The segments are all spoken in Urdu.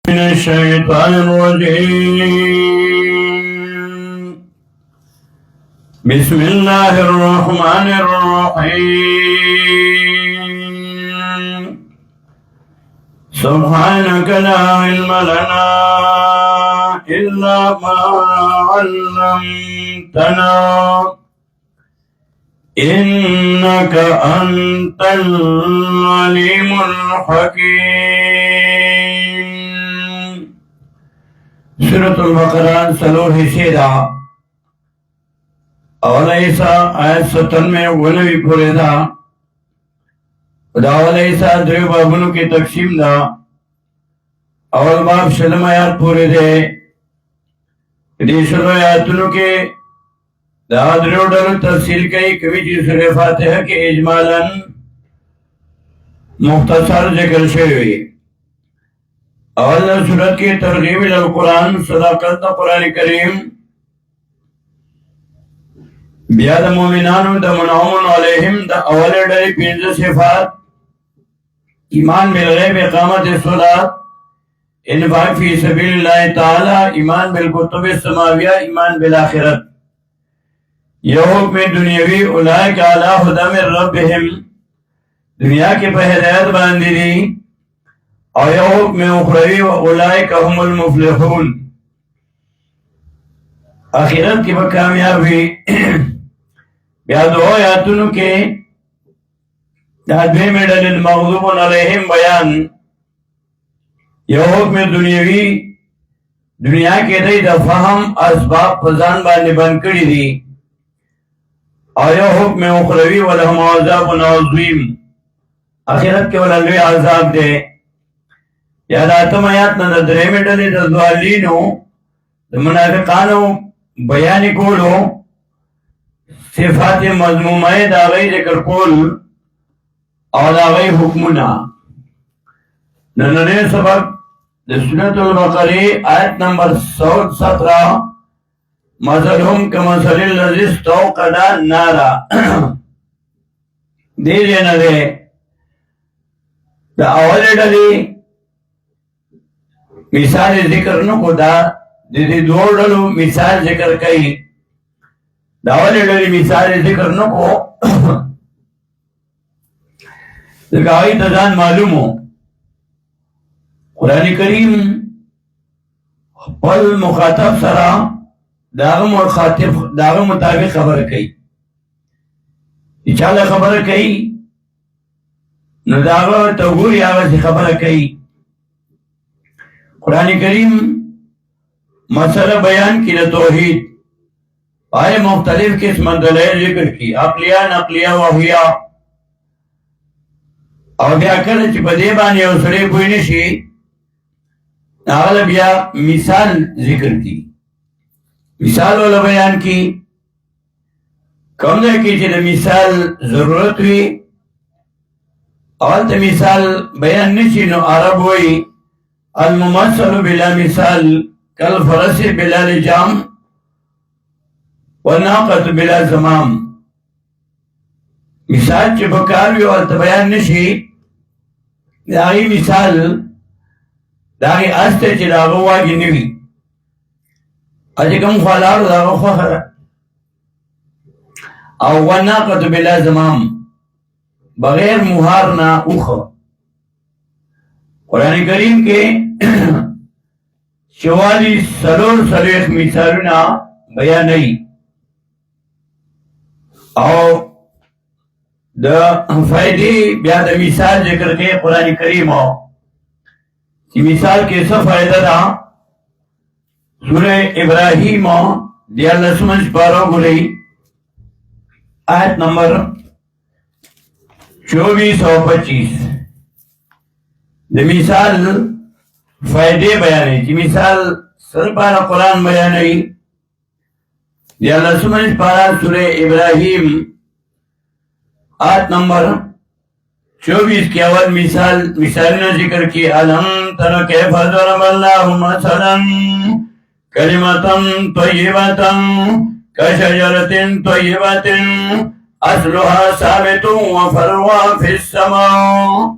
من الشيطان الرجيم. بسم الله الرحمن الرحيم. سبحانك لا علم لنا إلا ما علمتنا إنك أنت العليم الحكيم. سورة البقرة سلور حصہ اولا حصہ آیت 97 پورے دا اولا حصہ دریو بابونو کی تقسیم دا. اول باب شلم آیات پورے دے دی شلو آیاتونو کے دا دریو ڈالو تفصیل کئی کبھی جی سورہ فاتحہ کے اجمالاً مختصر ذکر شوی. اول سورت کی ترغیب القرآن صداقت قرآن کریم بیا دا مومنانو دا منعومن علیہم دا اول ڈالی 15 صفات ایمان بالغیب اقامت الصلاة انفاق فی سبیل اللہ تعالی ایمان بالکتب السماویہ ایمان بالآخرت یہ حکم دنیاوی اولئک علی ھدی من ربہم دنیا کے پہ ہدایت باندھی دی اور یہ حکم اخروی اولئک هم المفلحون آخرت کی کامیابی. بیا دو آیاتونو کے دادوی میڈل المغضوب علیہم بیان یہ حکم دنیاوی دنیا کے دی دا فہم اسباب پزان باندې بند کړی دی اور یہ حکم اخروی ولہم عذاب عظیم آخرت کے وللوی عذاب دے. یا داتم آیات نا درے میڈلی دا دوالینو دا منافقانو بیانی کولو صفات مضمومہ دا غی ذکر کول اور دا غی حکمنا. ننے سبق دا سورۃ البقرہ آیت نمبر 117 مثلهم کمثل الذی استوقد نارا دے لینا دے دا اول ڈلی مثال ذکر نکو دا دی دو ڈلو مثال ذکر کئی دا اول ڈلی مثال ذکر نکو دکھائی تزان معلوم ہو قرآن کریم پل مخاطب سرا داغ مطابق خبر کئی اچھالا خبر کئی نو داغ توگوری آغا سی خبر کئی. قرآن کریم مسئلہ بیان کی توحید آئے مختلف قسم دلائل ذکر کی عقلیہ نقلیہ وحیہ اور بیا کرنے چی پدے بانی او سڑے کوئی نشی ناغل بیا مثال ذکر کی مثال والا بیان کی کم دے کی چی مثال ضرورت ہوئی اول تا مثال بیان نشی نو عرب ہوئی الممثل بلا مثال کالفرس بلا لجام والناقة بلا زمام. مثال چی بکاروی اور بیان نشی داغی مثال داغی آستے چی داغو واگی نوی اجی کم خوالارو داغو خوخر او والناقة بلا زمام بغیر مہارنا اوخ. قرآن کریم کے شوالی سلور سلیخ مثالنا بیانی او دا فائدی بیاد مثال ذکر کے قرآن کریم ہو کی مثال کے سب فائدہ دا سورہ ابراہیم دی اللہ سمجھ پارو گلئی آیت نمبر 24 اور 25 دی مثال فائدے بیانے کی مثال سر پارا قرآن بیانے دی اللہ سمجھ پارا سورہ ابراہیم آیت نمبر 24 کی اول مثالنا ذکر کی الہم تر کیف ضرب اللہ مثلا کلمتا طیبتا کشجرت طیبت اصلها ثابت وفرعها فی السماء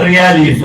43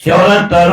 174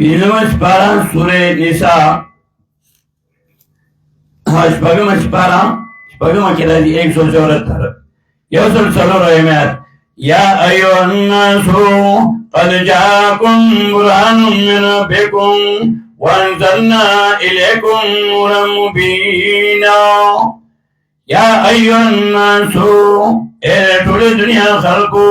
پینځمه سپاره سوره نساء شپږمه سپاره شپږمه کې راځي 174 یو سل څلور آیات یا ایها الناس قد جاءكم برهان من ربكم وانزلنا إليكم نورا مبينا یا ایها الناس اے ټول دنیا خلقو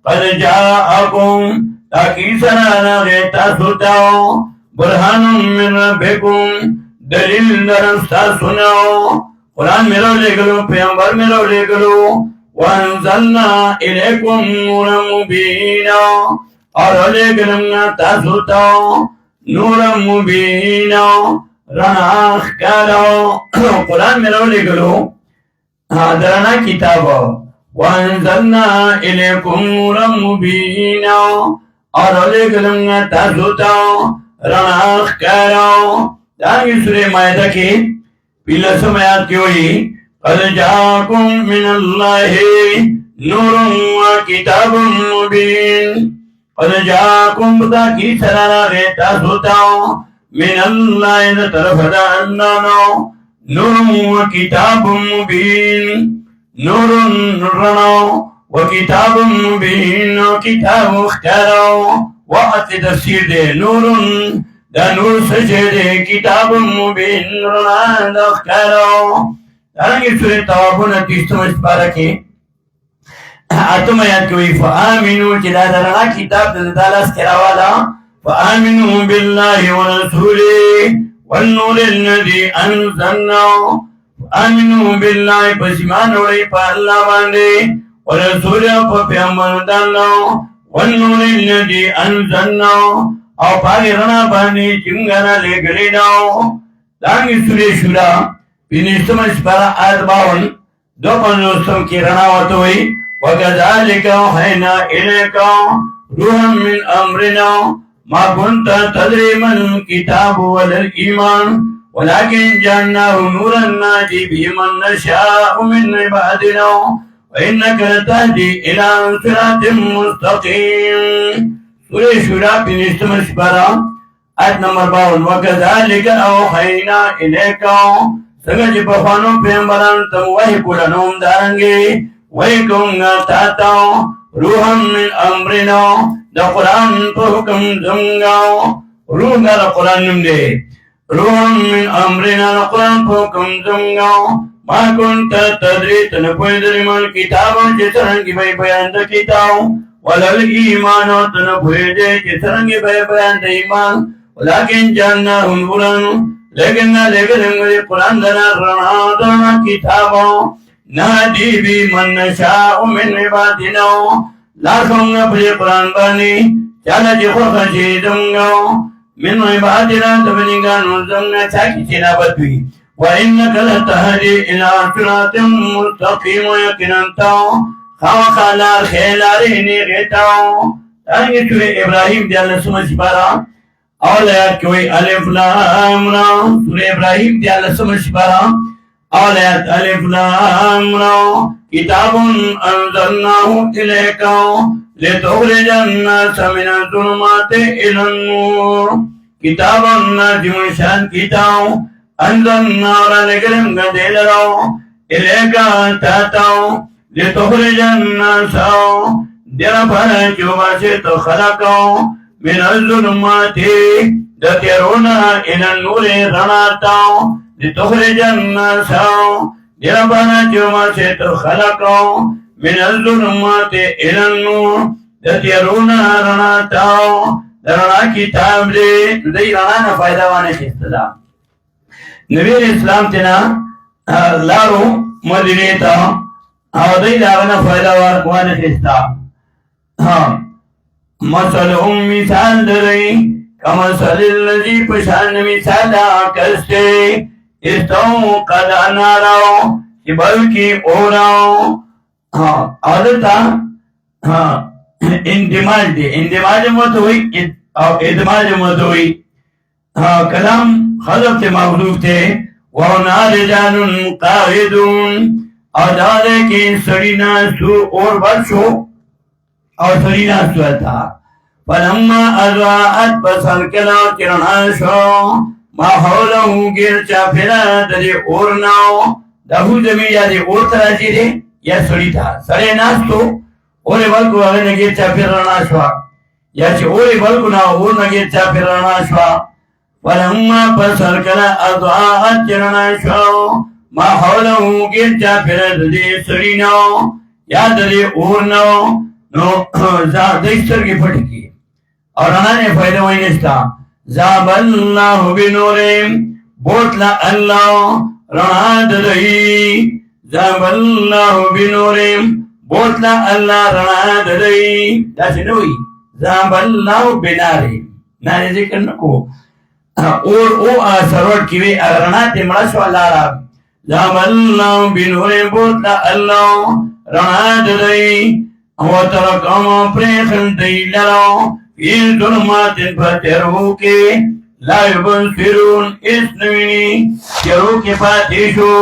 قد جاءكم تاکي سره تاسو ته برهان من ربكم دلیل درستا سنو قرآن میرو لګلو پیغمبر میرو لګلو وانزلنا الیکم نورا مبینا اور لګلنا تاسو ته نورا مبینا رڼا ښکارو قرآن میرو لګلو درنا کتاب وانزلنا الیکم نورا مبینا اور لګلنا تاسو ته رڼا ښکارو دانگی سورہ مائدہ کی پیلسم آیات کی ہوئی قد جاکم من اللہ نور و کتاب مبین قد جاکم بتا کی سرانا غیتا سوتاو من اللہ طرف دا اندانو نور و کتاب مبین نور نرنو و کتاب مبین و کتاب اختارو وقت تفسیر دے نور دا نور سجده کتاب مبین رنا دخکارو دارنگی سوری توابون تیستم اسپارکی آتم آیات کوئی فآمنو چلا درنا کتاب دادالاس کراوالا فآمنو باللہ ورسولی والنور الذي انزلنا فآمنو باللہ پسیمان وڑی پا اللہ باندے ورسولی پا پیامبر دالنا والنور الذي انزلنا او پاگی رنا بانی چنگانا لے گلی ناو دانگی سوری شورا پینیستم اسپارا آیت 52 دو پنجوستم کی رنا وطوئی وَكَذَلِكَ أَوْحَيْنَا إِلَيْكَ رُوحًا مِّنْ أَمْرِنَا مَا كُنْتَ تَدْرِي مَا الْكِتَابُ وَلَا الْإِيمَانُ وَلَكِنْ جَعَلْنَاهُ نُورًا نَهْدِي بِهِ مَن نَّشَاءُ مِنْ عِبَادِنَا وَإِنَّكَ لَتَهْدِي إِلَىٰ صِرَاطٍ مُّسْتَقِيمٍ سورہ شورا پینیستم سپارا آیت نمبر 52 وَكَذَلِكَ أَوْحَيْنَا إِلَيْكَ سنگا جی پخوانو پیغمبران تم وحی کولنوم دارنگی وحی کونگا تاتاو روحا من امرنا دا قرآن پا حکم زمگاو روح دا قرآن نم دے روحا من امرنا دا قرآن پا حکم زمگاو ما کنتا تدریت نپوی درمان کتابا جسرنگی بای بیان دا کتاو ولل ایمانو تنپوی دے جسرنگی بای بیان دا ایمان ولیکن جاننا ہنورانو لیکن لگرنگی قرآن دنا رنا دنا کتابا نادی بی من نشاء من عبادنا لاکھوں اپنے قرآن بانی چالا جی خوخ شیدنگا من عبادنا تبنگانو زمنا چاکی چنا بدوی وَإِنَّكَ لَتَهْدِي إِلَىٰ صِرَاطٍ مُّسْتَقِيمٍ وَيَقِينًا خامخالار خیلارینی غیتاو تانگی سورہ ابراہیم دی اللہ سمجھ پارا اول آیات کوئی الف لام را سورہ ابراہیم دی اللہ سمجھ پارا اول آیات الف لام را کتاب انزلناه الیک لتخرج الناس من الظلمات الى النور کتاب نازل شان کتاب انزلنا را لگرم گدیل رو الیک تاتاو لتخرج الناس دیر پر چوبا سے تو خلقو من الظلمات دتیرونا الى النور رناتاو لتخرج الناس دیر پر چوبا سے تو خلقو من الظلمات الى النور دتیرونا رناتاو درنا کتاب دے دی رنا فائدہ وانے خستدا نبی اسلام تینا لارو مدینه تا او دی داغنا فائدہ وانے خستا مثلهم مثال درئی کمثل اللذی پشان مثال آکستے استو قد اناراو چی بلکی اوراو عادتا اندماج دی اندماج مت ہوئی او ادماج مت ہوئی کلام خضب تے محضوب تے وَوْنَا رِجَالٌ قَاعِدٌ اور دادے کی سڑی ناسو اور برشو اور سڑی ناسو تھا فلما اضاءت بصر کلا چرنا شو ما حوله گیر چاپیرا ددی اورناو دهو زمین یا دی اور تراجی دی یا سڑی تا سڑی ناستو اوری بلکو اگر نگیر چاپیرا ناشوا یا چی اوری بلکو نا اور نگیر چاپیرا ناشوا فلما بصر کلا اضاءت چرنا شو ما حوله گیر چاپیرا ددی سڑی ناو یا ددی اورناو نو دستر کی پھٹ کی اور انا نے فائدہ وہی نشتا زاب اللہ بنورم بوتلا اللہ رنا ددئی زاب اللہ بنورم بوتلا اللہ رنا ددئی داسی نوئی زاب اللہ بنارم نارے ذکر نکو اور او سروٹ کیوئے رنا تمڑا سو اللہ را زاب اللہ بنورم بوتلا اللہ رنا ددئی وترکم پریخن دیلو فی ظلمات فترہو کے لا یبصرون اس نوینی چرو کے پاتیشو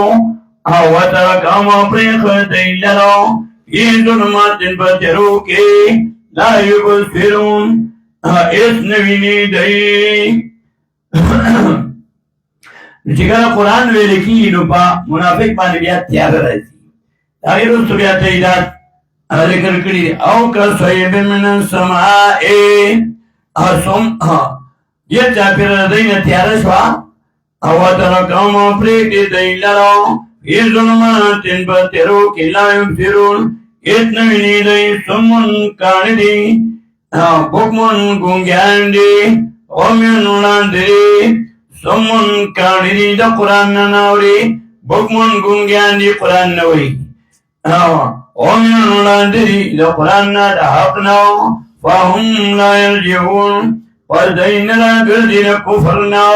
وترکم پریخن دیلو فی ظلمات فترہو کے لا یبصرون اس نوینی دی چکر قرآن وے لکی نو پا منافق پانی بیا تیار رہتی تاکہ رسو بیا تیداد ذکر کری او کا صحیب من السمائی اسم یہ چاپیر دین تیار شوا او ترکم پریتی دین لرو فی ظلمات بترو کی لا یبصرون اتنوینی دی سمن کانی دی بکمن گنگیان دی اومین اولان دی سمن کانی دی دا قرآن ناوری بکمن گنگیان دی قرآن نوری ومن الذي لقرآن دحقنا فهم لا يرجعون والدين لا قردين كفرنا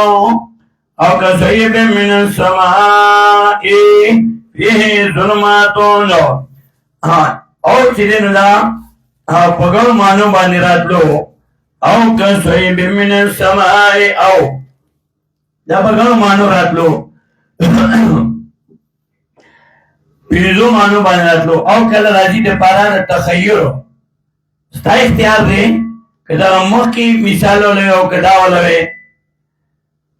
أو كسيب من السماء فيه ظلمات أو چیدن دا پگل مانو بانی راتلو أو كسيب من السماء أو دا پگل مانو راتلو پیزو مانو باندې راتلو او کله راځي د پارا تخیل ستا اختیار دی کدا مخکې مثال ولوي او کدا ولوي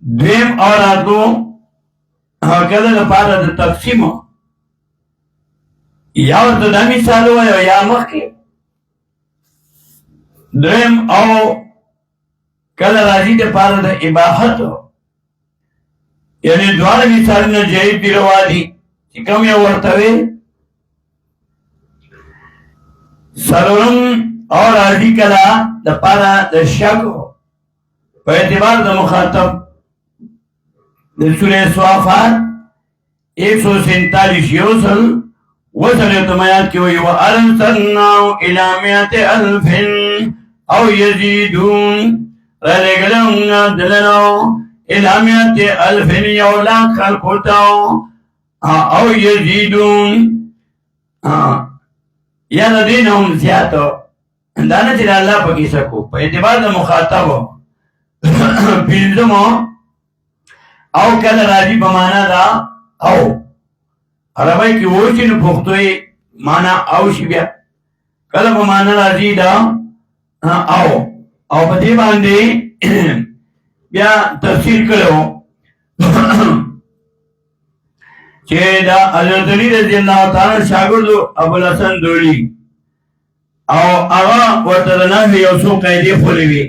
دویم او راتلو کله د پارا د تقسیم یا ورته دا مثال وایو یا مخکې دویم او کله راځي د پارا د اباحت یعنی دواړه مثالونه جایز دي روا دي چې کوم یو ورته وي سرورم او راځي کله د پاره د شک په اعتبار د مخاطب د سورې صافات 147 یوصل وصل تمایات کې وي وارسلنا الى 100,000 او یزيدون رلګلم دلنو الى 100,000 یولا خلقتو او یزیدون یا ندینهم زیادو دانا چیز اللہ پکی سکو پا اعتبار دا مخاطبو پیلزمو او کل راجی بمانا دا او عربائی کی ووشی نو پختوی مانا او شی بیا کل بمانا راجی دا او پتی باندے بیا تفسیر کرو چه دا حضرت علی رضی اللہ تعالی شاگردو ابوالحسن دولی او آغا ورطا دا نحوی یوسو قیدی خولیوی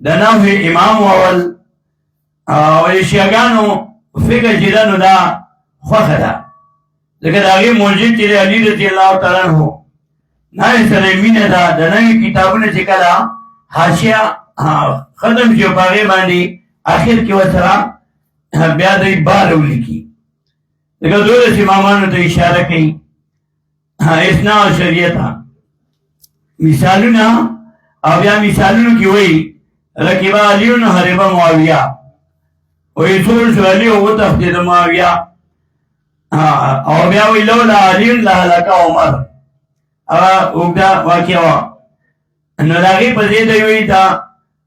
دا نحوی امام اول ولی شیعگانو فکر جیرانو دا خوخ دا لیکن آغی موجود چیز علی رضی اللہ تعالی ہو نائی سلیمین دا دا نوی کتابون چکلا حاشیہ ختم شو پاگے باندی آخر کی وسرا بیادی بارو لکی لیکن دولس امامانو تو اشارہ کئی اسنا و شریعتا مثالونا او بیا مثالونو کی وئی رکبا علیون حربا معاویہ وی سول شو علی و تفتید معاویہ او بیا وی لولا علیون لحلقا عمر اوگدا واقعا نلاغی پزیده وی تا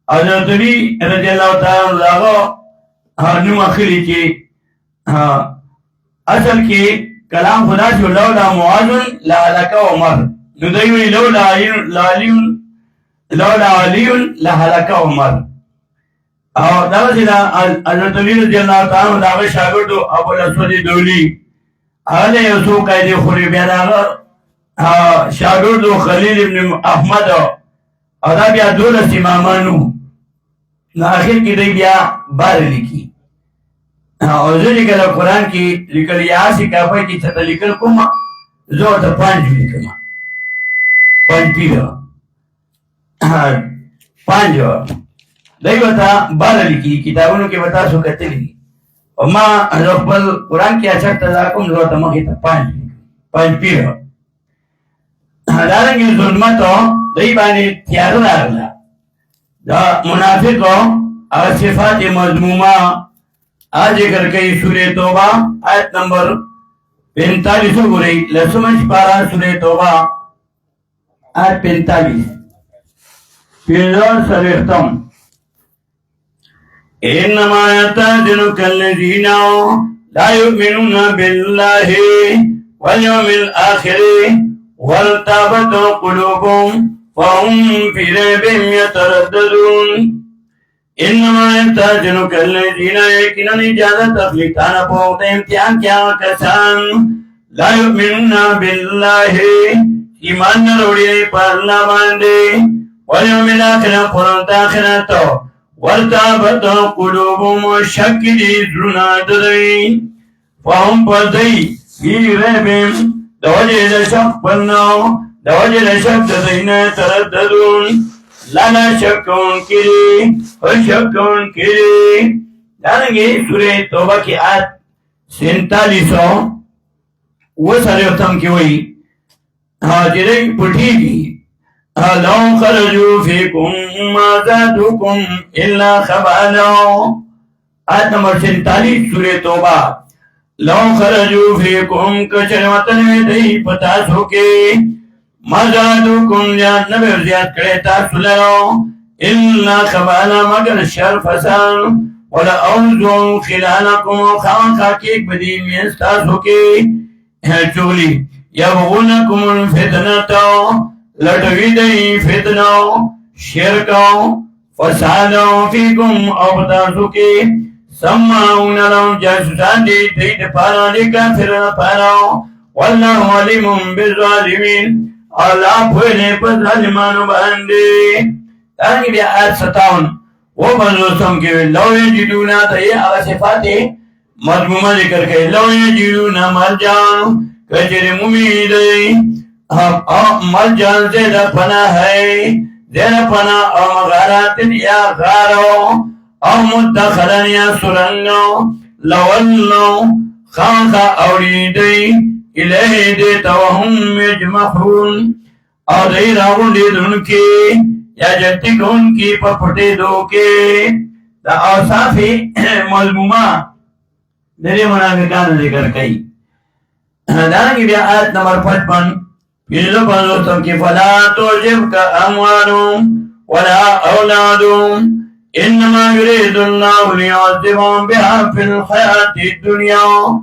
حضرت علی رضی اللہ تعالی لاغو نم اخلی چی اصل کی کلام خدا شو لولا معاذن لعلک عمر ندیوی لولا علیون لولا علي لهلك عمر. او دا چې حضرت علي رضی الله تعالی عنہ دا شاګرد ابو الاسود دولی هغه یو څو قاعده خوري بیا دا شاګرد خلیل ابن احمد او دا بیا دولس امامانو نو اخر کې دی بیا بار لیکي او ځکه چې قرآن کې لیکل یاسي کافه کې څه لیکل کوم زه ته پنځ لیکم پنځ پیرو پنځ دای وتا بار لیکي کتابونو کې وتا سو کتلی او ما خپل قرآن کې اچھا تدا کوم زه ته مخې ته پنځ پیرو دارنګه ظلمت دای باندې تیار راغله دا منافقو او صفات مذمومه آج ذکر کئی سورہ توبہ آیت نمبر 45 گرئی لسمنش پارا سورہ توبہ آیت 45 پیزور سریختم انما یتاجنک الذین لا یؤمنون باللہ والیوم الآخر والتابت قلوبهم فهم فی ریبهم یترددون انما یتاجنک الذین یقیناً اجازت تخلیقان پوت امتحان کیا کسان لا یؤمنون باللہ ایمان نروڑی پر اللہ باندے والیوم الآخر قرآن آخرت والتابت قلوبهم شک دی درنا ددئی فهم پردئی فی ریبهم دوجہ دشک پرناو دوجہ دشک ددئینا ترددون لانا شکون کری اور شکون کری دارنگی سورہ توبہ کی آیت 47 وہ سارے ختم کی ہوئی جرے پٹھی گی لو خرجوا فیکم ما زادوکم الا خبالا آیت نمبر 47 سورہ توبہ لو خرجوا فیکم کچر وطن میں دی پتاسو کے مزادوکم زیاد نبی زیاد کرے تاسلو الا خبالا مگر شر فسان ولا اوزو خلالکم خان خاکیک بدی میستاسو کے چولی یبغونکم الفتنتو لٹوی دی فتنو شرکو فسادو فیکم او بتاسو کے سماؤن لهم جاسوسان دی تید پارا دی کافر پارا واللہ علیم بالظالمین اللہ پھولے پر ظالمانو باندے تانگی بیا آیت 57 وہ بنزوستم کے لو یجدونا تا یہ آغا صفات مضمومہ ذکر کے لو یجدونا مرجان کچر ممیدئی مرجان زیدہ پناہ ہے زیدہ پناہ او مغارات یا غارو او مدخلن یا سرنگو لولنو خانخا اوریدئی الہی دیتا وهم یجمحون اور دی راغن دید ان کی یا جتی کن کی پپٹے دو کے دا اوصافی مضمومہ دری منافقان ذکر کئی دارنگی بیا آیت نمبر 55 پیزو پنزوستم کی فلا توجب کا اموالوں ولا اولادوں انما يريد الله ليعذبهم بها في الحياة الدنيا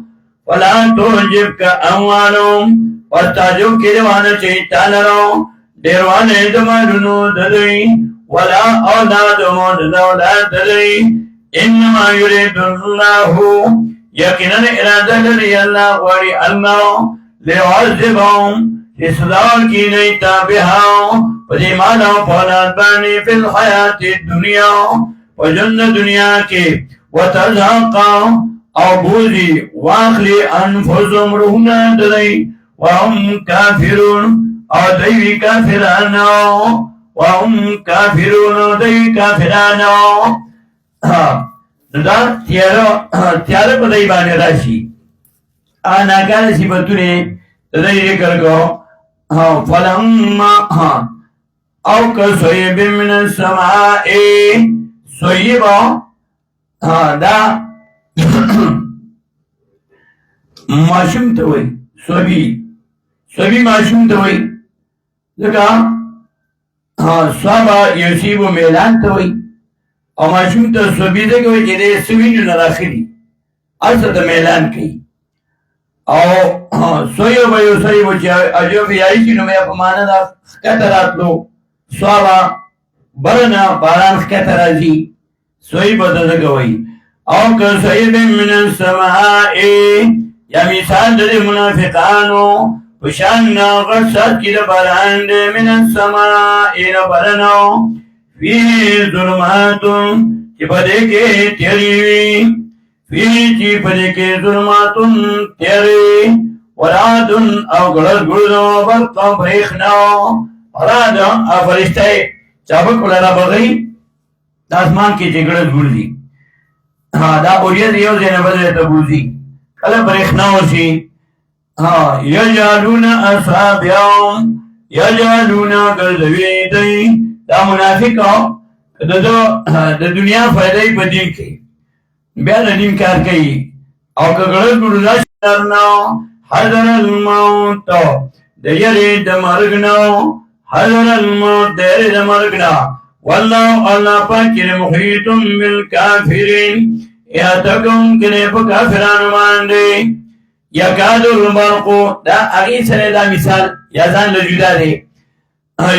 ولا تعجبك أموالهم واستعجب كدوانا شيطانرو ديروانا دمارنو ددئي ولا أولادهم دولاد ددئي انما يريد الله يقينا إرادة لري الله وري الله ليعذبهم إصدار کی نیتا بہاؤ پدی مالا فولاد بانی فی الحیات الدنیا وجن دنیا کے وتزاقا او بوزی واخلی انفسهم روحنا دلی وهم کافرون او دیوی کافرانو وهم کافرون دیوی کافرانو دا تیارا پدی بانی راشی آناکار صفتونے تدائی ذکر کو فلما او کسویب من السماء سویب دا معشوم توئی سویب معشوم توئی لکا سوابا یوسیب میلان توئی او معشوم تو سویب دے کوئی جدے سوینو نراخری اصد میلان کئی او سویو بیو سویو چی اجو فی آئی چی نمی اپمانا دا کترات لو سوابا برنا باران ښکته راځي سوی به دده کوئ او که صیب من السماء یا مثال د دې منافقانو په شان غټ سات کې د باران دی من السماء د بارانو فيه ظلمات چې په دې کې تیارې وي فيه چې په دې کې ظلمات تیارې ورعد او ګړز ګړزو برق او برېښنا رعد او فرشته چابک ولا بغي د اسمان کې چې ګړز ګړزي دا اوریه یو ځای نه بدله ته بوزي کله برېښنا وشي یجعلون اصابعهم یجعلون ګرځوي دی دا منافقو د دنیا فائدې په دین کې بیا د دین کار کوي او که ګړز ګړز درنو حذر الموت د یری د مرګ نو حذر الموت د یری د مرګ نو والله الله پاک محیط بالکافرین یا تکم کنے پا کافرانو مانده یکادو البرقو دا اغی سره دا مثال یا ځان له جدا دی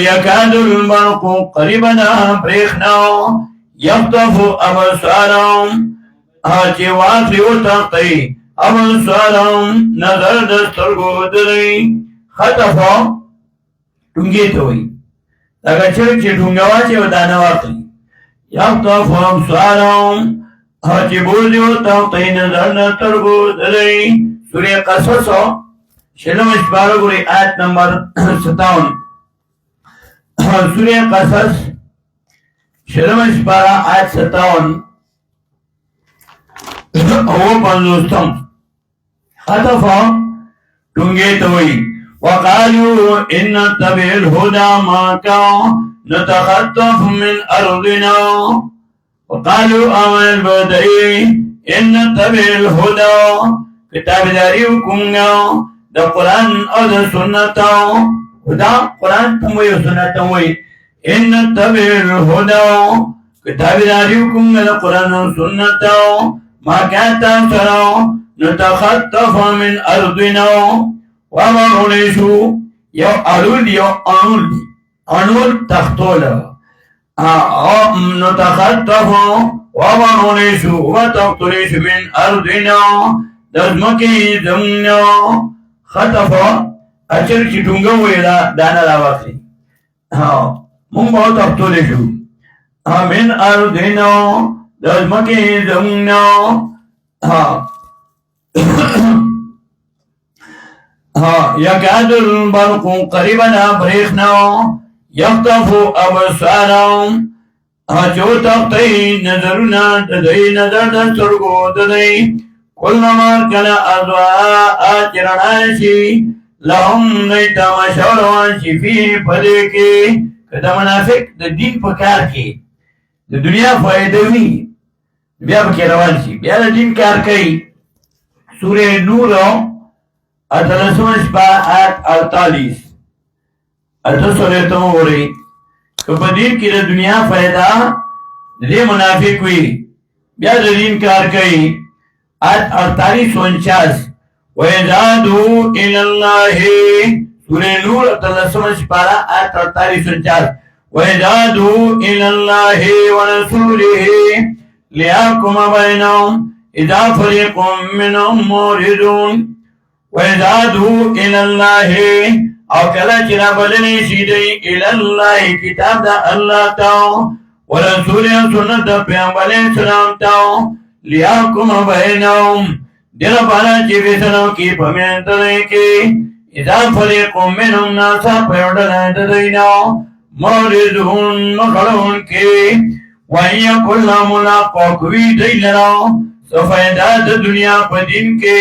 یکادو البرقو قریبا دا پریخناو یخطفو ابصارهم چې واخلی ورتختی ابصارهم نظر د سترګو دلی خطفو ټونګې ته وایي لکه چرګ چې ټونګه واچي او دانه واخلي یخطفو ابصارهم چې بوزي ورتختی نظر د سترګو دلی سورہ قصص شلم اشبارو گوری آیت نمبر 57 سورہ قصص شلم اشبارا آیت 57 او پنزوستم خطفا ٹونگے توئی وقالوا ان نتبع الهدى معك نتخطف من ارضنا وقالوا آمن البدعي ان نتبع الهدى کتاب داریو کنگا دا قرآن او دا سنتاو خدا قرآن تموی و سنتاوی ان نتبع الهدى کتاب داریو کنگا دا قرآن و سنتاو ما کہتا سراو نتخطف من ارضنا ومرولیشو یو ارول یو انول دی انول تختول نتخطف ومرولیشو وتختلیشو من ارضنا دزمکی زمنو خطفا اچر چی ٹونگا ویلا دانا راواقی مونگ باو تختولی شو من اردینو دزمکی زمنو یکاد البرق قریبنا بریخنو یخطفو ابصارهم چو تختی نظرنا ددئی نظر دسترگو ددئی کلما کنا ازواء چرناشی لهم نیتا مشوروانشی فی پدے کے کتا منافق دا دین پکار کے دا دنیا فائدوی بیا پکی روانشی بیا دا دین کار کئی سورہ نور اتلسون شپا آیت 48 اتسولیتم ہو رہی کپا دین کی دا دنیا فائدہ دا منافق وی بیا دا دین کار کئی آیت 48-49 وَيَزَادُوا إِلَى اللَّهِ سورہ نور اتلسون شپارا آیت 48-49 وَيَزَادُوا إِلَى اللَّهِ وَرَسُولِهِ لِيَحْكُمَ بَيْنَهُمْ إِذَا فَرِيقٌ مِّنْهُمْ مُعْرِضُونَ وَيَزَادُوا إِلَى اللَّهِ او کلا چرا بدنی شیدئی إِلَى اللَّهِ کتاب دا اللہ تاو ورسوله سنت پیغمبر علیہ السلام تاو لیاکم بینهم دل پانا چی فیصلو کی پمین تدئی کی اذا فریق منهم ناسا پیوڑن تدئینا موردون مخلون کی وحی کل ملاقو کوی دی لراو سفیدات دنیا پا دین کے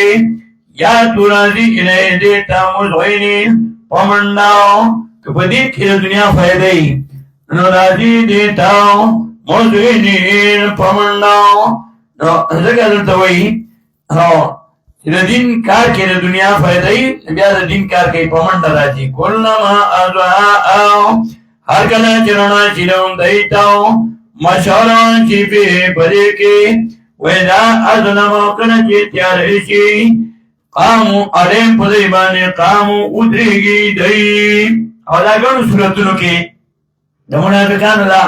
یا تورازی الہ دیتا مزغینی پمنداو کپا دین کی دنیا فیدئی نرازی دیتاو مزغینی پمنداو ذکر دلتا وی دا دین کار کے دا دنیا فائدہی بیا دا دین کار کے پمند راجی کلنما ازواء ہر کلا چرنا چیلون دیتاو مشوران چی پی پدے کے ویدا ازنما کنا چی تیارشی قامو علیم پدے بانے قامو ادریگی دی اولا گنو صورتنو کے دا منافقان اللہ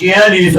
46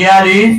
46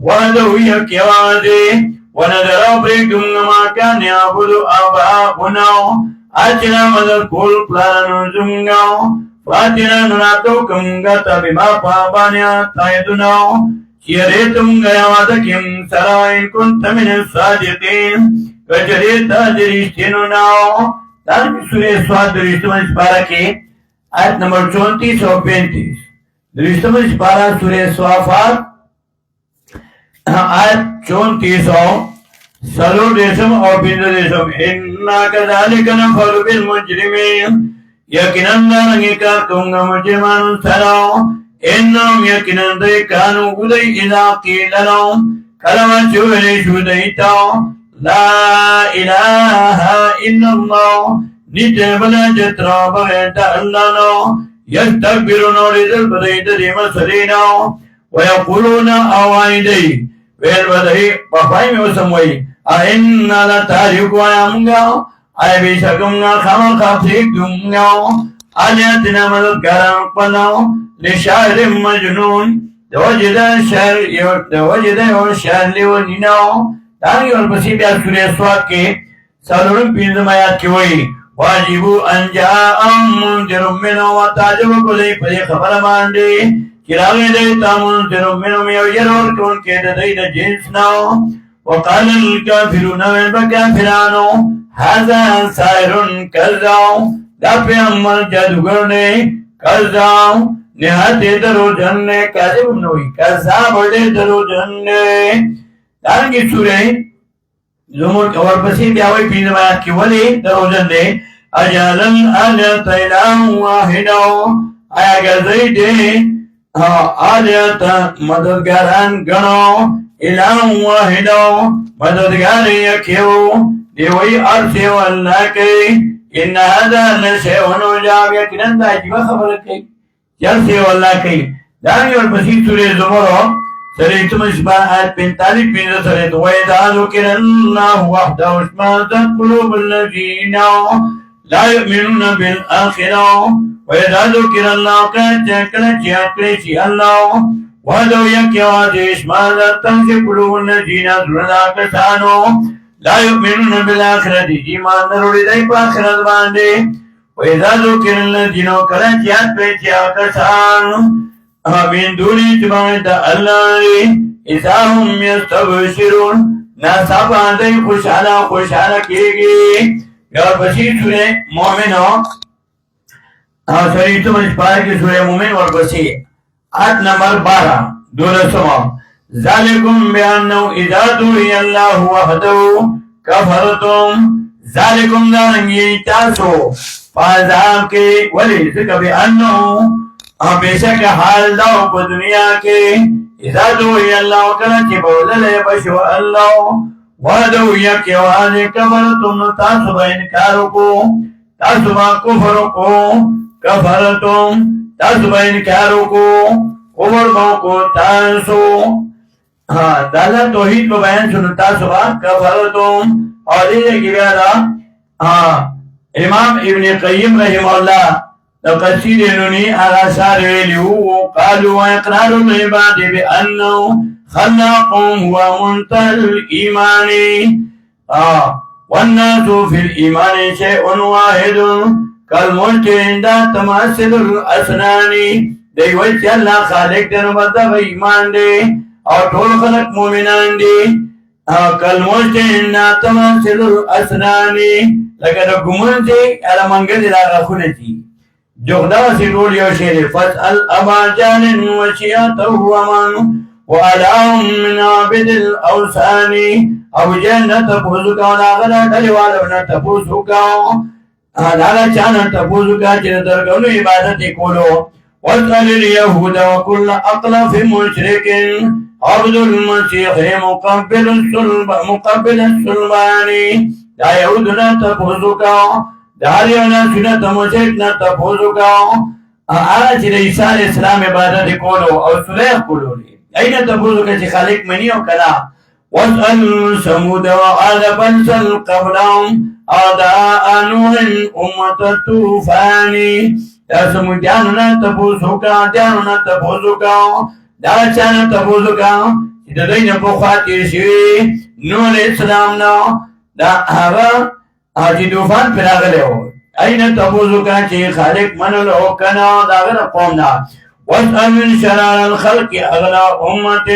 وهدوية كوازي ونذر بريكم ما كان يعبد آباؤنا أتنا مدر كل بلان زمنا فاتنا نناتوكم غتا بما فابانيا تايدنا شيريتم غيواتكم سرائن كنت من الصادقين وجريتا دريشتننا تانك سورة سواد دريشتمن سپارا کے آیت نمبر 34 اور 35 دريشتمن سپارا سورة سوافات آیت 34 اور سلو دیشم اور بند دیشم اِنَّا كَذَلِكَ نَفْعَلُ بِالْمُجْرِمِينَ یقیناً دارنگی کار کنگا مجرمان سراؤ انہم یقیناً دے کانو گدئی اذا قیل لهم کلمہ چوئے شودیتاؤ لا الہ الا اللہ نیتے بلا جترا بغیرت اللہ نو یستکبرون لذل بدیت دی مسریناؤ ویقولون آوائی دی ویل بدئی پفائی میں اسموئی ایننا لتاریکو آیامگاؤ آئے بے شکمگا خام خافیکتنگاؤ آلیاتنا مددگاران پناؤ لشاعر مجنون دوجد شعر لیونیناؤ دانگی اور پسی بیا سورہ سواد کے سالورم پینزم آیات کی ہوئی واجبو انجاءم منذرم منو و تاجب کلی پری خبر ماندے چراغی دیتا منذرم منو میو یرور کون کے دید جنس ناؤ وقال الكافرون والكافرانو هذا سائر کذاؤ دا پیغمبر جادوگر نے کذاؤ نہاتے درو جننے کاذب نوئی کذاب بڑے درو جننے دارنگی سورہ زمر اور پسی بیاوی پینزم آیات کی ولی درو جننے اجالن آلیت الہ واحداؤ آیا گزئی دے آلیت مددگاران گنو الہ واحداؤ مددگار یکیو دیوئی عرصی واللہ کئی ان هذا لشیء عجاب یقیناً دا عجیبہ خبر کئی جلسی واللہ کئی دانگی اور پسی سورہ زمرہ سریتم اسبان آیت 45 پینزہ سریت وَإِذَا ذُكِرَ اللَّهُ وَحْدَهُ اشْمَأَزَّتْ قُلُوبُ الَّذِينَ لَا يُؤْمِنُونَ بِالْآخِرَةِ وَإِذَا ذُكِرَ اللَّهُ كَلَّشِيَ اللَّهُ وَحْدَهُ يَكِوَاتِ اشْمَأَزَّتْ قُلُوبُ الَّذِينَ كَفَرُوا لا يؤمنون بالآخرة ایمان نروڑی دائی پا آخرت باندے وَإِذَا ذُكِرَ الَّذِينَ كَلَنْچِيَاتْ پَيْچِيَا کَسَانُ من دونی تبانتا اللہ اِذَا هُمْ يَسْتَبْشِرُونَ ناسابا دائی خوشحالا کیگی یا بسی سورہ مومن سوریتم اسپار کی سورہ مومن اور بسی آیت نمبر 12 دولسمہ ذالکم بیانو اذا دوئی اللہ وحدو کفرتم ذالکم دارنگی تاسو فازاب کے ولی ذکر بیانو بے شک حال داو پا دنیا کے اذا دوئی اللہ کرنچی بوللے بشو اللہ وحدو یکی وحدی کفرتم تاسو با انکارو کو تاسو با کفرو کو کفرتم تاسو با انکارو کو کفر کو تاسو دادا توحید کو بیان سنتا سبا کفرتم اور یہ کہ بیادا امام ابن قیم رحمہ اللہ تقصیر انہونی آغاسار ویلیو قالوا اقرار العباد بأنه خلقهم هو منتهى الإيمان والناس في الإيمان شيء واحد كالملك عند تماثل الأسنان دی ویل چې الله خالق دی نو مطلب ایمان دی او ټول خلق مومنان دي کلموش دی ناتماثل الاسنان لکه د ګمون دی اله منګه دی راغه خونه دي جوغدا سی ټول یو شی دی فاسأل ابا جان وشیاته ومن وعلاهم من عابد الاوثان او جنت پوزکا ناغنا ډلیوالو نه تپوسکا داغا چانا تپوسکا چې درګونو عبادت کولو واسأل اليهود وكل أقلف مشرك عبد المسيح مقبل السلمان دا يهودنا تفوزكا داريونا سنة مشركنا تفوزكا آج عيسى الإسلام عبادت کولو او سلیخ کولو أين تفوزكا چه خالق منی و کلا واسأل سمود وعاد بنسل قبلهم أعداء نوح أمة الطوفان دا سمودیانو نا تپوسو کا دیانو نا تپوسو کا دا چانا تپوسو کا د دوی نه پخوا تېر شوي نوح علیه السلام نه دا هغه چې طوفان پرې راغلی و اين تپوس وکړه چې خالق منلو که نه د هغه د قوم نه واسأل من شرار الخلق اغلى امة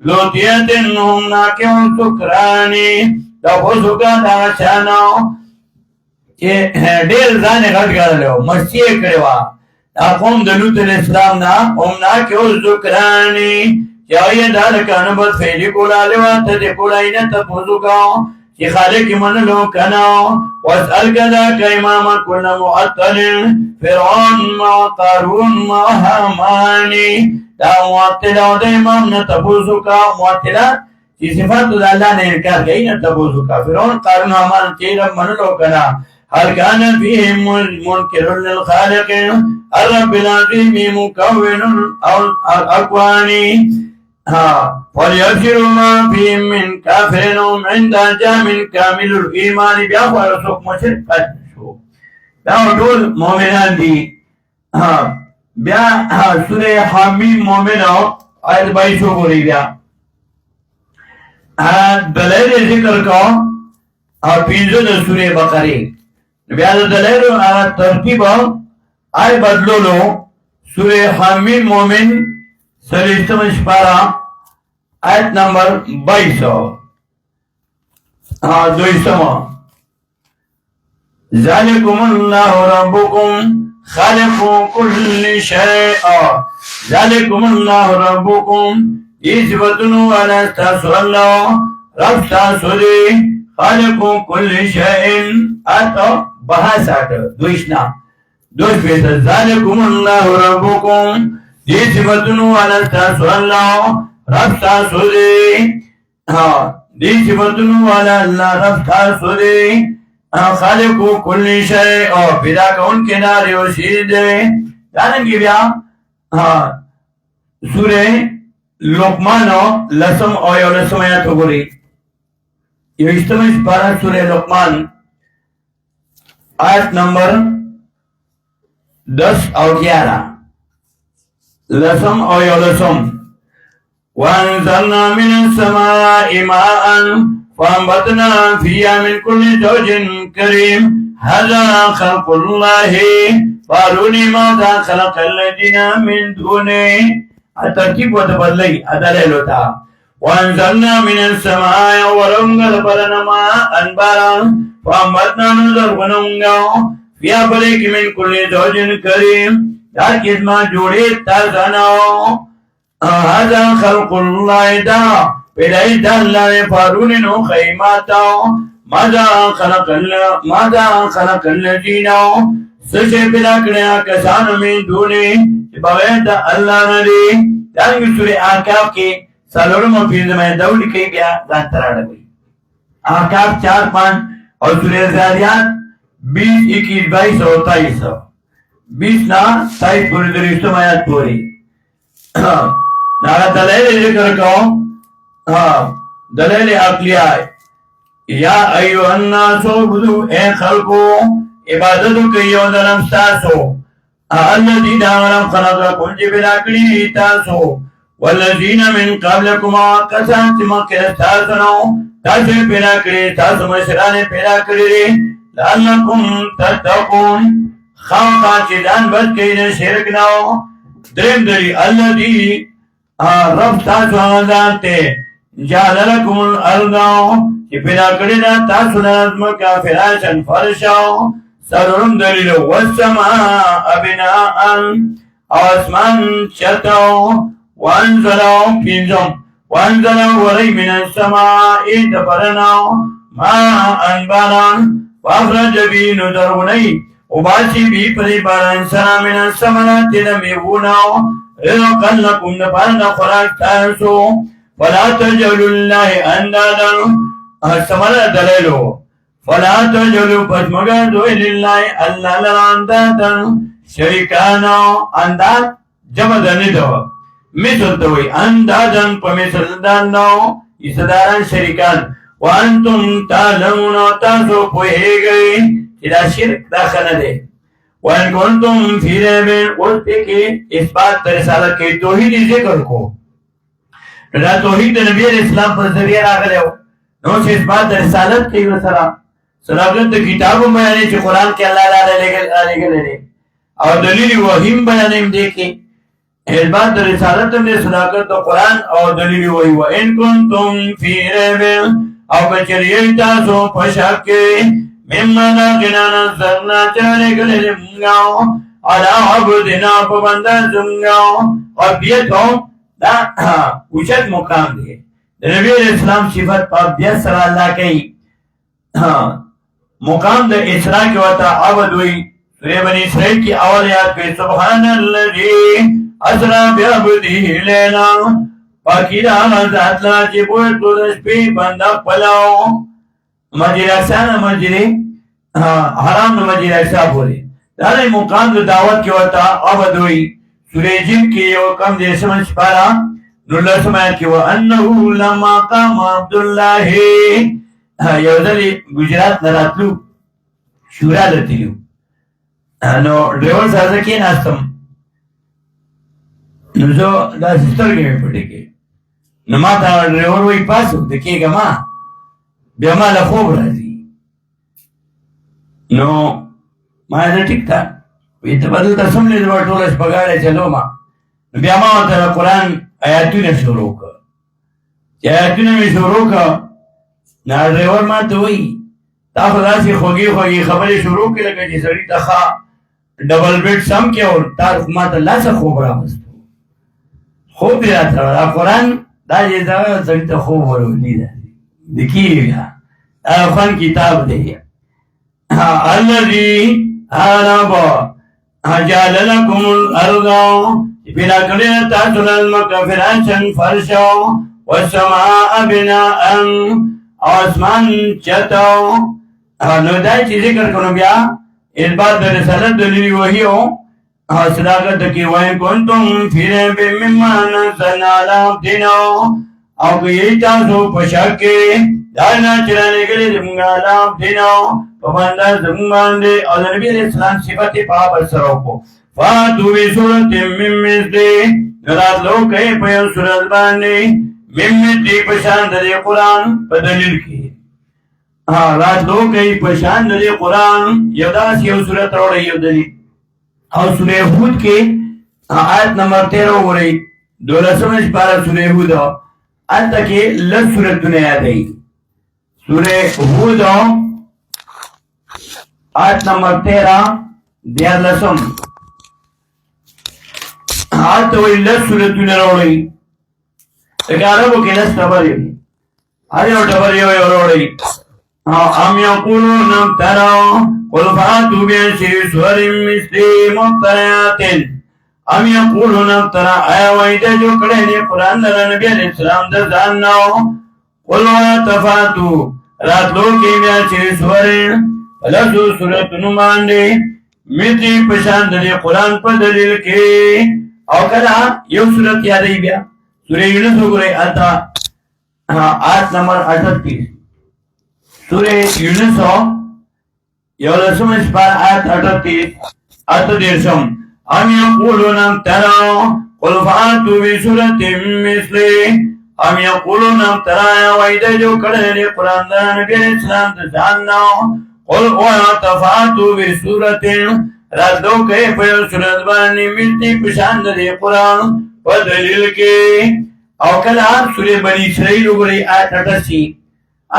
لوطية هم ناكعون سكراني تپوس وکړه د هغه چا نه چې ډېر ځان یې غټ ګڼلی و مستي یې کړې وه دا قوم د لوط علیه السلام نه هم ناکعون سکراني چې هغوی یې دا لکانو بد فعلي کولالې وه ته دې کولای نه تپوس وکړه چې خالق منلو کنه واسأل كذاك امام كل معطل فرعون ما قارون ما هامان دا معطل او د امام نه تپوس وکړه معطله چې صفات د الله نه انکار کوي نه تپوس وکړه فرعون قارون هامان چې رب منلو کنه هل كان فيهم منكر للخالق الرب العظيم مكون الاكوان وليبشروا ما فيهم من كافر عند جام كامل الايمان بیا ورسوک مشرک شو دا ټول مؤمنان دي بیا سوره حمیم مؤمنو آیت 22 وګورئ بیا دلایل ذکر کو او پنځه د سوره بقره بیا د دلایل ترتیب آی بدلولو سوره حمیم مؤمن سلیستم شپارا آیت نمبر 22 دویستم ذالکم اللہ ربکم خالق کل شیء ذالکم اللہ ربکم یہ صفتنو والا استاسو اللہ رب استاسو دی خالق کل شیء آتا بحثات دویشنا دوش بیتا ذالکم اللہ ربکم دی صفتنو والا استاسو اللہ رب تاسو دی دی صفتنو والا اللہ رب تاسو دی خالق کل شیء او پیدا کون کے ناری و شیر دی جاننگی بیا سورہ لقمانو لسم او یو لسم آیاتو گوری یو اشتمش پارا سورہ لقمان آیت نمبر 10 اور 11 لسم او یو لسم وانزلنا من السماء ماء فانبتنا فيها من كل زوج كريم هذا خلق الله فاروني ماذا خلق الذين من دونه الترتيب وتبدلي ادلل وتا وانزلنا من السماء ورنگل برنما انبارا فانبتنا نظر وننگا فيها بريك من كل زوج كريم دا کسما جوڑی تازانو هذا خلق الله دا پیدای دا اللہ فارونی نو خیماتا ماذا خلق الذین سشے پیدا کریا کسانو من دونی بغیر دا اللہ ندی دانگی سوری آکاف کی سالورم و پیزمائی دولی کئی بیا دان ترانا گئی آکاف 4-5 اور سوری زاریات 20, 21, 22 اور 23 20 نا 27 پوری دریستم آیات پوری نارا دلائل ذکر کو دلائل عقلی آئے یا ایو الناسو بدو اے خلقو عبادتو کئیو دلم ستاسو الذین آمنوا خلقکم جبلا کری تاسو والذین من قبلکم کسان سمکر ستاسنو تاسو پیدا کری تاسو مشران پیدا کری لعلکم تتقون خامخا چیزان بد کئی شرک ناو درم دری الذی رب تاسو آزان تے جعل لکم الارضاو چی پیدا کردہ تاسو نازمکا فراشن فرشاو سرورم دلیلو والسماء بناءن او اسمان چتاو وانزلاو پینزم وانزلاو وری من السماء دبرناو ما انباران وافرج بی ندرونی وباسی بی پری باران سنا من السمنات نمیوناو رزقا لکم نپارنا خوراک تاسو فلا تجعلوا الله اندادا سمنا دلیلو فلا تجعلوا پس مگر دوئی للہ اللہ لرا اندادا شرکانا انداد جمع دنیدو مثل دوئی اندادا پا مثل دانو اسداران شرکان وانتم تعلمون تاسو پوہے گئی چدا شرک داخل دے وَإِن كُنتُمْ فِي رَيْبٍ قُلْتِ کی اس بات رسالت کی توحید ذکر کو دا توحید د نبی اسلام په ذریعہ راغلی و نو چې اثبات د رسالت کوي ورسره صداقت د کتابو بیانې چې قرآن کې الله تعالی لګلې دی او دلیل وحیم بیانې دې کې اثبات د رسالت د صداقت د قرآن او دلیل وحی و ان کنتم فی ریب او بچری تاسو په شک کې مما نازلنا نزلنا لګلې موږ على عبدنا په بنده زموږ او بیا دا اوچت مقام دی د نبی اسلام صفت په بیا سره الله کوي مقام د اسراء کې وتا عبد وی سورہ بنی اسرائیل کی اول یاد کوي سبحان الذی اسرا بعبده لیلا پاکی دا ذات لا چې په ټول شپې بندا پلاو مسجد اقصا مسجد حرام مسجد اقصا بوله دا مقام د دعوت کې وتا عبد وی سورہ جن کې یو کم دې سمجھ پارا نو لسمه کې و انه لما قام عبد الله یو ځل گجرات نه راتلو شورا لتیو نو ډرایور سره کې ناستم نو زه دا سستر کې پټې کې نو ما ته ډرایور وای پاسو د کېګه ما بیا ما له خوب راځي نو ما دې ټیک تا وی ته بدل تاسو نه د ټولش بغاړې چلو ما بیا ما ته قرآن آیاتونه شروع کړ چې آیاتونه می شروع کړ نا ډرایور ما ته وی تا خو داسې خوږې خبرې شروع کړې لکه چې سړي ته ښه ډبل بیډ سم کې او تا ما ته لاسه خوب راوستو خوب یې راته راغلی قرآن دا چې دا سړي ته خوب ورولي ده د کېږي خوند کتاب دی الذي هرب جعل لكم الأرض بلا کړی تاسو لمکه فراشن فرشا والسماء بناء آسمان چتاو نو دا چې ذکر کړو بیا اثبات د رسالت دلیل وحی او صداقت کې وای کنتم فی ریب مما نزلنا علی عبدنا او کې تاسو په شک کې دا نه چرانه کې زموږ علی عبدنا په باندې زموږ باندې او نبی اسلام صفات په بسرو کو فاتو بی سورت من مثلی راتلو کئی پیو سورت باندې من مثلی پشاند دی قرآن په دلیل کی راتلو کئی پشاند دی قرآن یو داس یو سورت روڑی یو دلیل او سورہ ہود کے آیت نمبر 13 ہو رہی 12 پارا سورہ ہود آل تک لس سورت دنیا دی سورہ ہود آیت نمبر 13 دیار لسم حال تو وی لس سورتونه راوړي لکه عربو کې لس ټبرې هر یو ټبر یو راوړي ام یقولون افتروا قل فاتوا بعشر سور مثله مفتريات ام یقولون افتروا آیا وایي ته جو کړی دی قرآن د نبی علیه السلام د ځان نه قل وتفاتوا راتلو کې بعشر سور لسو سورتونو باندې مثلي پشان د قرآن په دلیل کې او کله یو سورت یادې بیا سورہ یونس وګورئ البته آیت نمبر 38 سورہ یونس یو لسم سپار آیت 38 اتدیرشم ام یقولون افتروا قل فاتوا بسورة مثله ام یقولون افتروا وای د جو کړه د قرآن د نبی اسلام د ځان نو قل وتفاتوا بسورة راتلو کئی پیو سورت بانی ملتی پشاند دی قرآن و دلیل کے او کلا سورہ بنی اسرائیل اگری آیت 88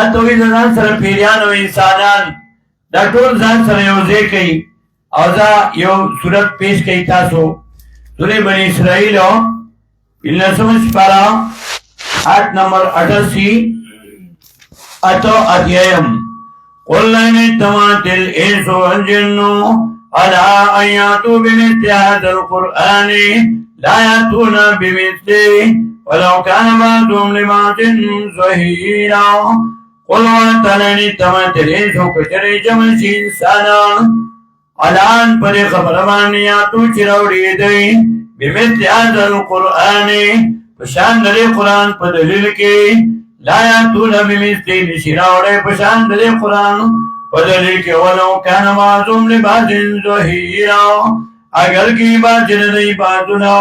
اتوی زنان سر پیریان و انسانان دا ټول ځان سره یوځای کئی او دا یو سورت پیش کئی تاسو سورہ بنی اسرائیل پلنسم سپارا آیت نمبر 88 اتو اتیایم قل لن اتمات الانس والجن على أن يأتوا بمثل هذا القرآن لا يأتون بمثله ولو كان بعضهم لبعض ظهيرا قل وانتلن اتمت الانس كجر جمس انسانا الان پر خبر بانی یاتو چراوڑی دی بمثل هذا القرآن پشان دلی قرآن پا دلیل کی لا یاتون بمثل نشراوڑی پشان دلی قرآن بدلی کے ولو کان معظم لباس ظہیرا اگر کی بات جردی باتنا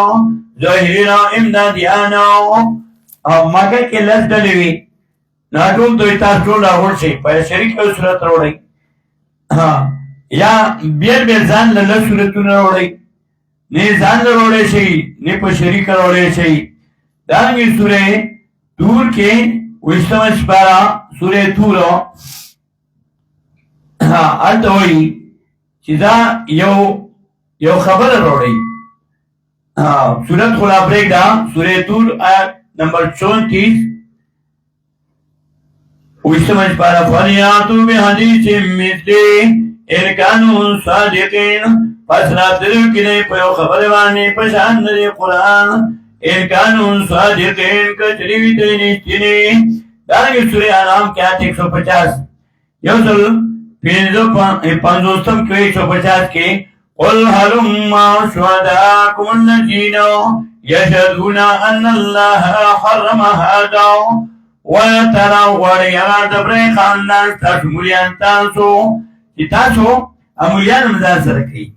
ظہیرا امدادیانا او مکه کې لس ډلې وي نو ټول دوی تاسو ټول راوړ شي په شریک او صورت راوړئ یا بیل بیل ځان له لس صورتونه راوړئ نه ځان له راوړی شي نه په شریک راوړی شي دارنګې سورې تور کې ویشتمه سپاره سورې تور هلته وایي چې دا یو خبره راوړئ سورت خلا پرېږده سورې تور آیت نمبر 34 ویشتمه سپاره فلیاتوا بحدیث مثله ان کانوا صادقین پس راتلو کې په یو خبره باندې په شان د قرآن ان کانوا صادقین کچری وي دوی رښتیني دارنګې سورې انعام کې آیت 150 یو ځل پنځوستم کې 150 کې قل هلم شهداءكم الذين يشهدون ان الله حرم هذا وترى وريا دبر خاندان تاسو مليان تاسو چې تاسو امولیان مزار سره کوي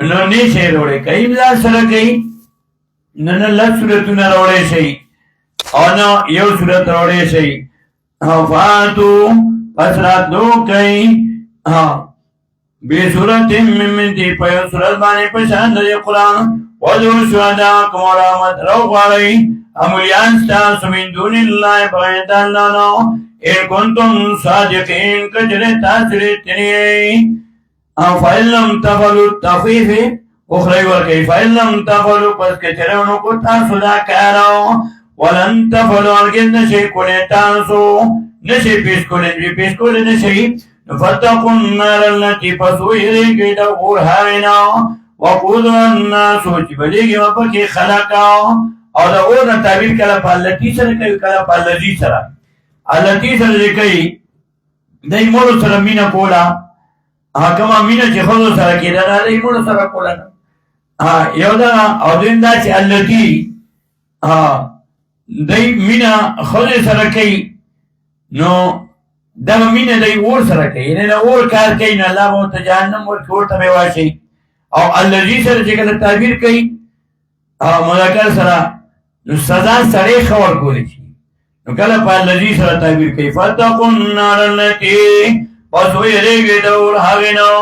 نو نه شي وروړي کوي مزار سره کوي نن لږ صورتونه راوړی شي او نو یو صورت راوړی شي فاتو پس راتلو کوي بے صورت من دی په یو صورت باندې په شان د قرآن ودو شهداءکم ورحمت رو غواړئ امولیان ستاسو من دون الله بغیر الله نو ان کنتم صادقین کچره تاسو رښتینی او فإن لم تفعلوا تخفیف اخرى ورکی فإن لم تفعلوا پس کچره ونو کو تاسو دا کارو ولن تفعلوا هرگز نشئ کولی تاسو نشئ پیش کولی نشئ فتقوا النار التي فسوئرك دور هارنا وقودها الناس وچبلیگی وپکی خلقا او دا اور نا تعبیر کلا پا اللتی سر کئی کلا پا اللذی سر اللتی سر کئی دای مولو سر مینا کولا کما مینا چی خودو سر کی دا دای مولو سر کولا یو دا او دین دا چی اللتی دای مینا خودو سر کئی نو دا مینه دی اور سره کوي نه اور کار کوي نه الله مو ته جهنم ورکړي ورته به واشي او الذي سره چې کله تعبیر کوي مذکر سره نو سزا سره خبر کولی شي نو کله په الذي سره تعبیر کوي فتقوا النار التي وسويرګ دور هاوینو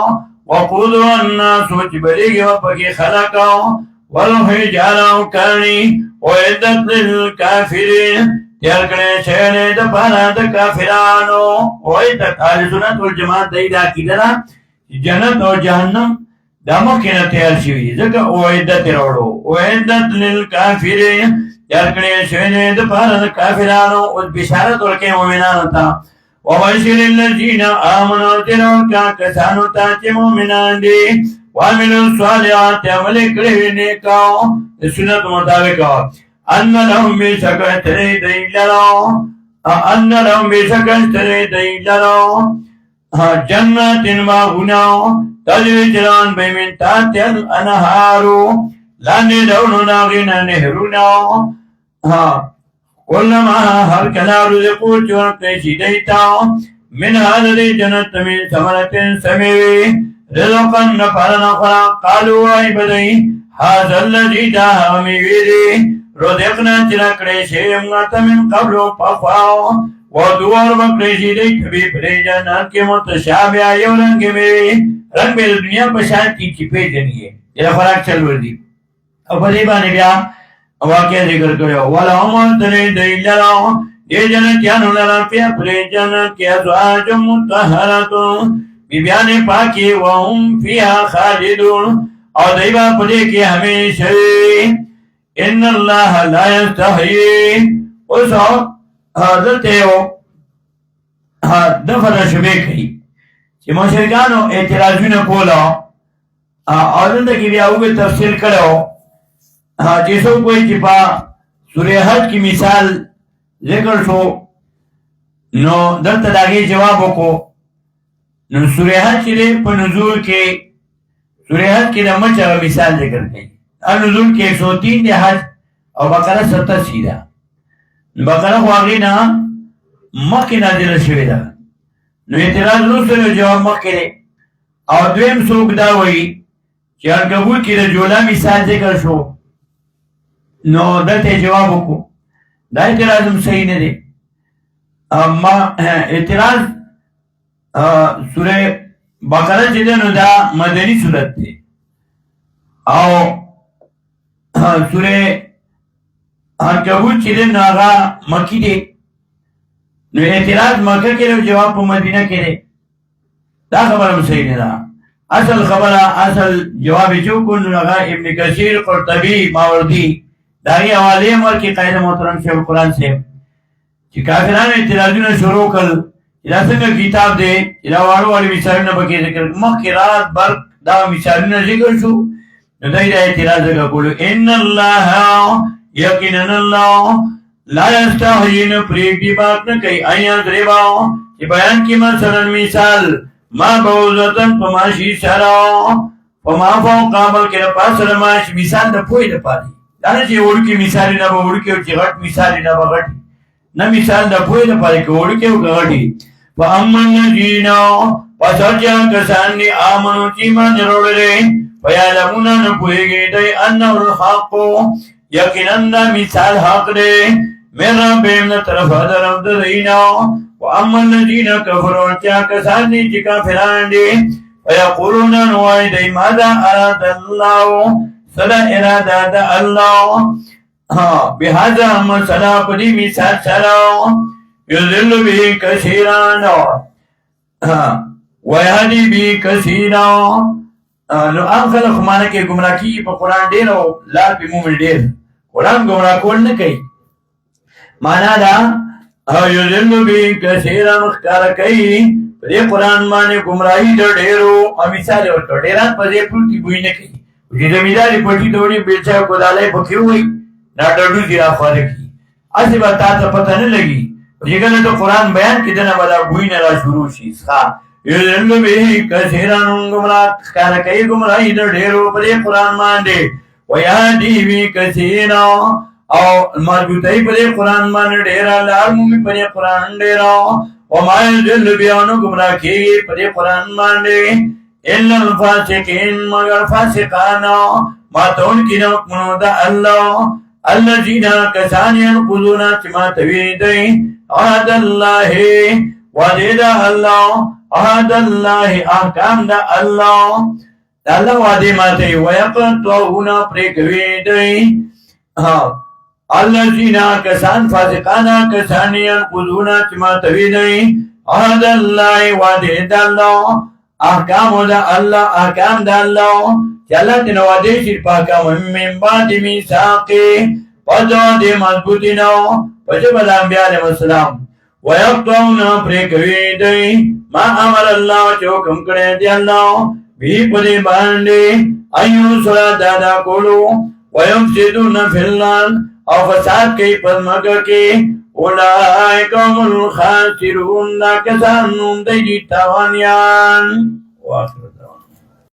وقودها الناس وجبلګ وپکې خلقو والحجاره كاني وعدت للكافرين تیار کړي چې د پاره د کافرانو وای د اهل سنت والجماعت د عقیده را جنت او جهنم د مخکنه تیار شي ځکه وعدت وروړو وعدت للکافرین تیار کړي چې د پاره د کافرانو او بشارت ورکړي مؤمنانو ته وبشر الذين امنوا تلك كسانو ته چې مؤمنان دي وعملوا الصالحات عمل کړي نیکو د سنت مطابق ان لهم بشکر تری دیلرو ان لهم بشکر تری دیلرو جنت باغونو تجری جران بیمن تحتها الانهار لاندې ډولو ناغینا نهرونو کلما هر کله رزقو چې ورکړی شي دیتا من هذه جنت من ثمرة سمیوي رزقا نفرنا خورا قالوا ای بدئی هذا الذي دا میوي دی رزقنا چرا کړی شي موږ ته من قبل پخوا ودوار بکړی شي دی کبي پرې جنت کې متشابه یو رنگ رنگ به دنیا په شان کې چې پیژنې یې خوراک چل ور دي او په دې باندې بیا واقعا ذکر کړو ولا هم ترې دیلو دې جنت یانو لرا په پرې جنت کې ازواج مطهرات بیبیان پاکی وهم فيها خالدون او دیبا پدې کې همیشه ان الله لا يستحي اوسو حضرت یو دغه شبه کوي چې مشرکانو اعتراضونه کولا او دلته کې بیا وګ تفصیل کړو چې څو کوئی چې په سورې حج کې مثال ذکر شو نو دلته داګه جواب وکړو نو سورې حج کې په نزول کې سورې حج کې د مچ مثال ذکر کړي نزول کې 103 د حج او بقره 87 ده بقره خو هغه نه مکه نازله شوې ده نو اعتراض وروسته جواب مکه او دویم څوک دا وایي چې عنکبوت کې د جولا مثال ذکر شو نو دته جواب وکړو دا اعتراض هم صحیح نه دی. ما اعتراض سوره بقره چې ده نو دا مدني صورت دی او سوره عنکبوت چې ده نو هغه مکی دی. نو اعتراض مکه کې او جواب په مدینه کې دی. دا خبره هم صحیح نه ده. اصل خبره اصل جواب چې وکړو نو هغه ابن کثیر قرطبي ماوردي داغي حواله ورکړي قائد محترم شیخ القرآن صاحب چې کافرانو اعتراضونه شروع کړل دا څنګه کتاب دی دا وړو وړو مثالونه پکې ذکر مخکې رات بر دا مثالونه ذکر شو نو دا اعتراض وکړو ان الله یقینا الله لا یستحیین پریږدي بات نه کوي آیا درېبا چې بیان کې مثلا مثال ما بوزتن پماشي سره پما فوق قابل کې پاسره ماش مثال د پوی د پاتې دا نه چې ورکی مثال نه به ورکی او چې غټ مثال نه به غټ نه مثال د پوی د پاتې کې ورکی او غټي فامن جینا پسچا کسان امنو چې مان وروړي فیعلمون ان پویږي دای ان الحق یقینا مثال حق دی میرا بهم طرف درم دینا واما الذين كفروا كسان چې کافران دي ويقولون نوای دی ماذا اراد الله صدا اراده الله بهذا مثلا پدې مثال سره يذل به كثيرا ويهدي به كثيرا. نو عام خلق معنی کې گمراه کی په قران ډېر او لار په مومن ډېر قران گمراه کول نه کوي معنا دا يذل به كثيرا مخکار کوي په قران باندې گمراهي ډېرو او مثال ورکړ ډېران په دې پټي بوی نه کوي چې زمیداری پټي دوړي بیلچا کودالای پکې وي دا ډډو دی افاره کی اسی بتا ته پته نه لګي دغه ته قران بیان کې دنه ولا بوی نه را شروع شي ښا یذل به کثیرا گمراه کار کوي گمراهي ډېرو په قران باندې ويهدي به كثيرا او مربوطه په قران باندې ډېر لار مومي په قران ډېر او ما يذل بيانو گمراه کوي په قران باندې الا الفاسقين مگر فاسقان ما تون کینو منو دا الله الذين كسان ينقضون كما تويدي عهد الله وعد الله عهد الله احکام دا الله الله وعده ماته ويقطعون پرکويدي الذين كسان فاسقان كسان ينقضون كما تويدي عهد الله وعد الله احکام دا الله احکام دا الله چلا تنوادی شیر پاکا من بعد میثاقی پدو دی مضبوطینو پجبل انبیاء علیہ السلام ویقطعون پریکوی دی ما امر اللہ چوکم کرے دی اللہ بھی پدی باندی ایو سرا دادا کولو ویفسدون فی اللہ او فساد کئی پدمکا کی اولائکم الخاسرون دا کسانون دی تاوانیان واخر